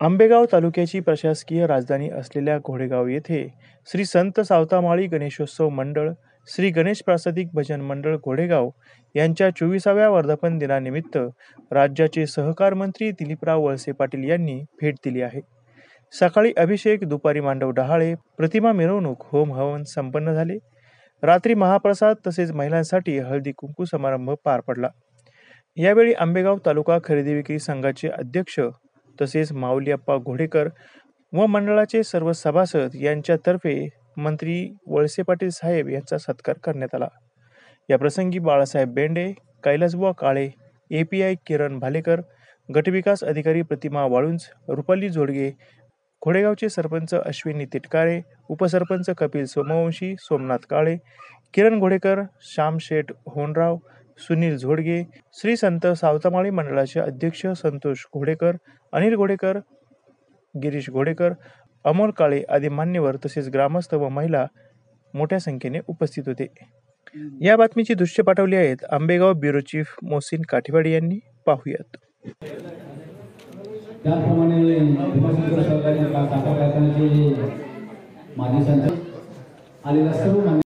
आंबेगाव तालुक्याची प्रशासकीय राजधानी असलेल्या घोडेगाव येथे श्री संत सावतामाळी गणेशोत्सव मंडळ, श्री गणेश प्रासादिक भजन मंडळ घोडेगाव यांच्या 24व्या वर्धापन दिनानिमित्त राज्याचे सहकार मंत्री दिलीपराव वळसे पाटील यांनी भेट दिली आहे. सकाळी अभिषेक, दुपारी मांडव डहाळे, प्रतिमा मिरवणूक, होम हवन संपन्न झाले. रात्री महाप्रसाद तसेच महिलांसाठी हळदी कुंकू समारंभ पार पडला. यावेळी आंबेगाव तालुका खरेदी विक्री संघाचे अध्यक्ष तसेच माऊली अप्पा घोडेकर व मंडळाचे सर्व सभासद यांच्यातर्फे मंत्री वळसे पाटील साहेब यांचा सत्कार करण्यात आला. या प्रसंगी बाळासाहेब बेंडे, कैलासबुवा काळे, API किरण भालेकर, गटविकास अधिकारी प्रतिमा वाळुंज, रुपाली जोडगे, घोडेगावचे सरपंच अश्विनी तिटकारे, उपसरपंच कपिल सोमवंशी, सोमनाथ काळे, किरण घोडेकर, श्यामशेठ होनराव, सुनील झोडगे, श्री संत सावतामाळी मंडळाचे अध्यक्ष संतोष घोडेकर, अनिल घोडेकर, गिरीश घोडेकर, अमोल काळे आदी मान्यवर तसेच ग्रामस्थ व महिला मोठ्या संख्येने उपस्थित होते. या बातमीची दृश्य पाठवली आहेत आंबेगाव ब्युरो चीफ मोहसिन काठीवाडी यांनी. पाहुयात. त्याप्रमाणे भीमाशंकर सहकारी साखर कारखान्याचे माजी संचालक आलेल्या सर्व